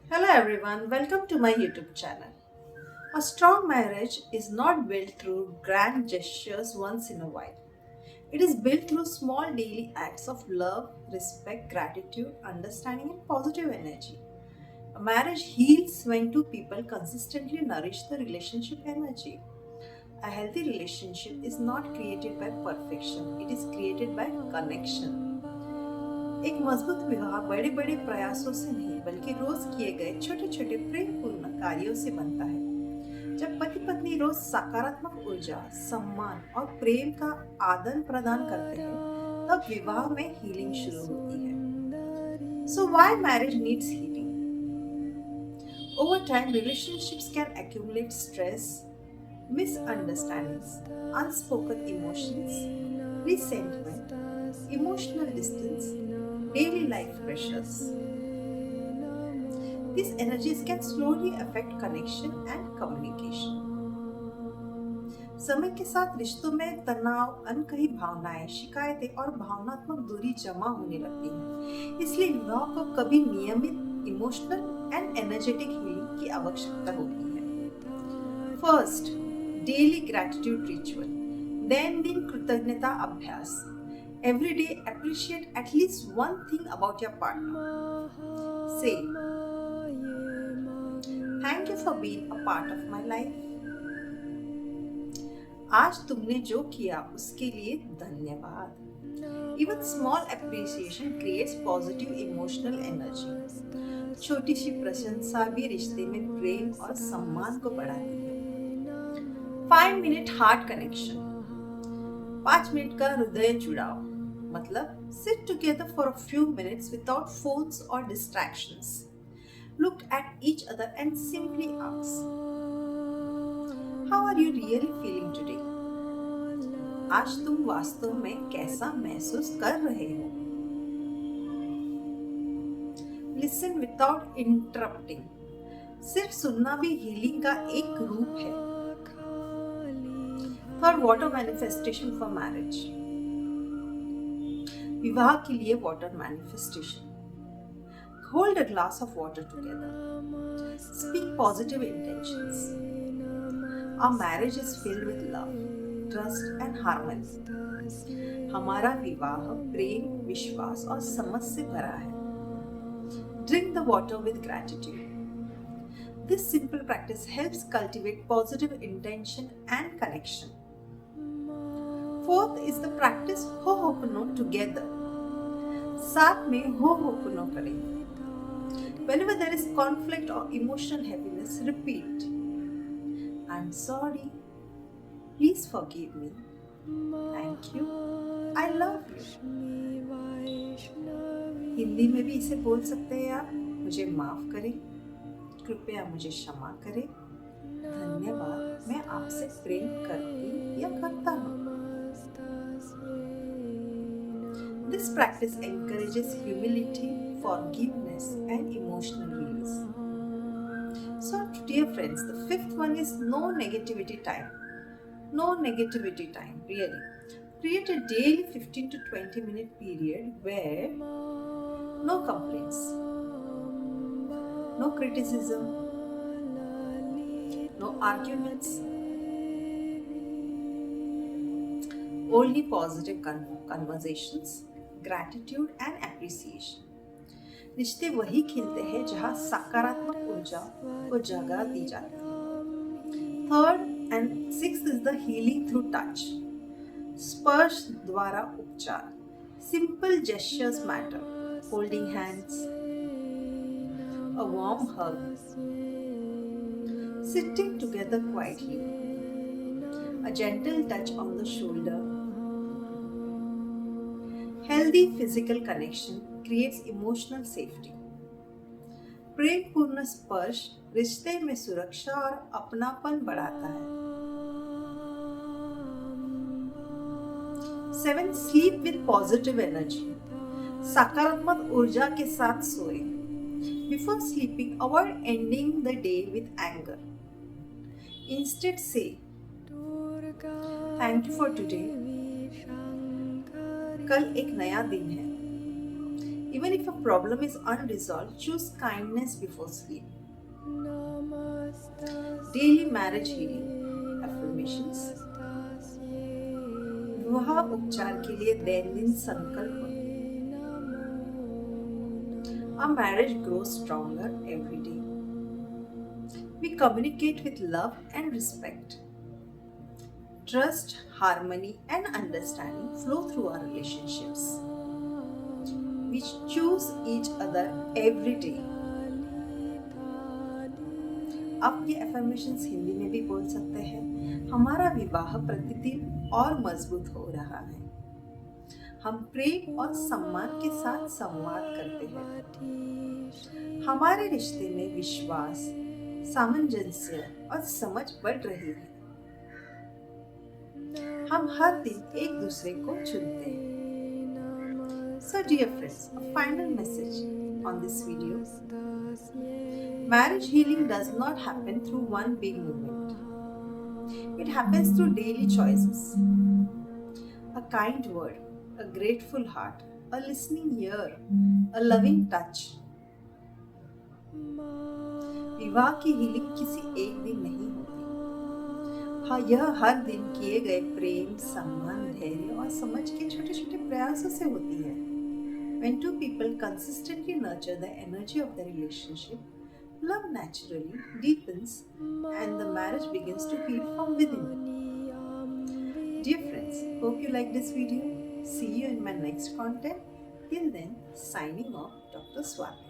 Hello everyone, welcome to my YouTube channel. A strong marriage is not built through grand gestures once in a while. It is built through small daily acts of love, respect, gratitude, understanding, and positive energy. A marriage heals when two people consistently nourish the relationship energy. A healthy relationship is not created by perfection, it is created by connection. एक मजबूत विवाह बड़े बड़े प्रयासों से नहीं बल्कि रोज किए गए छोटे छोटे प्रेमपूर्ण कार्यों से बनता है। जब पति पत्नी रोज सकारात्मक ऊर्जा, सम्मान और प्रेम का आदान प्रदान करते हैं, तब विवाह में हीलिंग शुरू होती है। So why marriage needs healing? Over time, relationships can accumulate stress, misunderstandings, unspoken emotions, resentment, emotional distance, daily life pressures. These energies can slowly affect connection and communication. समय के साथ रिश्तों में तनाव, अनकही भावनाएं, शिकायतें और भावनात्मक दूरी जमा होने लगती है। इसलिए विवाह को कभी नियमित इमोशनल एंड एनर्जेटिक हीलिंग की आवश्यकता होती है। First, daily gratitude ritual. दैनिक कृतज्ञता अभ्यास। Every day appreciate at least one thing about your partner. Say, thank you for being a part of my life. आज तुमने जो किया उसके लिए धन्यवाद। Even small appreciation creates positive emotional energy. छोटी सी प्रशंसा भी रिश्ते में प्रेम और सम्मान को बढ़ाती है। 5 minute हार्ट कनेक्शन। 5 मिनट का हृदय जुड़ाव मतलब sit together for a few minutes without phones or distractions. Look at each other and simply ask, how are you really feeling today? आज तुम वास्तव में कैसा महसूस कर रहे हो? Listen without interrupting. सिर्फ सुनना भी हीलिंग का एक रूप है। Third, water manifestation for marriage. विवाह के लिए water manifestation. Hold a glass of water together. Speak positive intentions. Our marriage is filled with love, trust and harmony. हमारा विवाह प्रेम, विश्वास और समझ से भरा है। Drink the water with gratitude. This simple practice helps cultivate positive intention and connection. Fourth is the practice Ho'oponopono together. साथ में Ho'oponopono करें। Whenever there is conflict or emotional heaviness, repeat, I'm sorry, please forgive me, thank you, I love you. Hindi में भी इसे बोल सकते हैं आप। मुझे माफ करें, कृपया मुझे क्षमा करें, धन्यवाद, मैं आपसे प्रेम करती या करता हूँ। This practice encourages humility, forgiveness, and emotional release. So, dear friends, the fifth one is no negativity time. No negativity time, really. Create a daily 15 to 20 minute period where no complaints, no criticism, no arguments, only positive conversations, gratitude and appreciation. रिश्ते वही खिलते हैं जहाँ सकारात्मक ऊर्जा को जगह दी जाती है। Third and sixth is the healing through touch. स्पर्श द्वारा उपचार। Simple gestures matter. Holding hands, a warm hug, sitting together quietly, a gentle touch on the shoulder. Healthy physical connection creates emotional safety. प्रेमपूर्ण स्पर्श रिश्ते में सुरक्षा और अपनापन बढ़ाता है। 7. Sleep with positive energy. सकारात्मक ऊर्जा के साथ सोए। Before sleeping, avoid ending the day with anger. Instead say, thank you for today. कल एक नया दिन है। Even if a problem is unresolved, choose kindness before sleep. Daily marriage healing affirmations. विवाह उपचार के लिए दैनिक संकल्प. Our marriage grows stronger every day. We communicate with love and respect. Trust, harmony, and understanding flow through our relationships. We choose each other every day. आप ये affirmations Hindi में भी बोल सकते हैं. हमारा विवाह प्रतिदिन और मजबूत हो रहा है. हम प्रेम और सम्मान के साथ संवाद करते हैं. हमारे रिश्ते में विश्वास, सामंजस्य और समझ बढ़ रही है. हम हर दिन एक दूसरे को चुनते हैं. So dear friends, a final message on this video. Marriage healing does not happen through one big moment. It happens through daily choices. A kind word, a grateful heart, a listening ear, a loving touch. विवाह की healing किसी एक दिन नहीं होती. हाँ, यह हर दिन किए गए प्रेम, सम्मान, धैर्य और समझ के छोटे छोटे प्रयासों से होती है. When two people consistently nurture the energy of their relationship, love naturally deepens and the marriage begins to heal from within. Dear friends, hope you like this video. See you in my next content. Till then, signing off, Dr. Swati.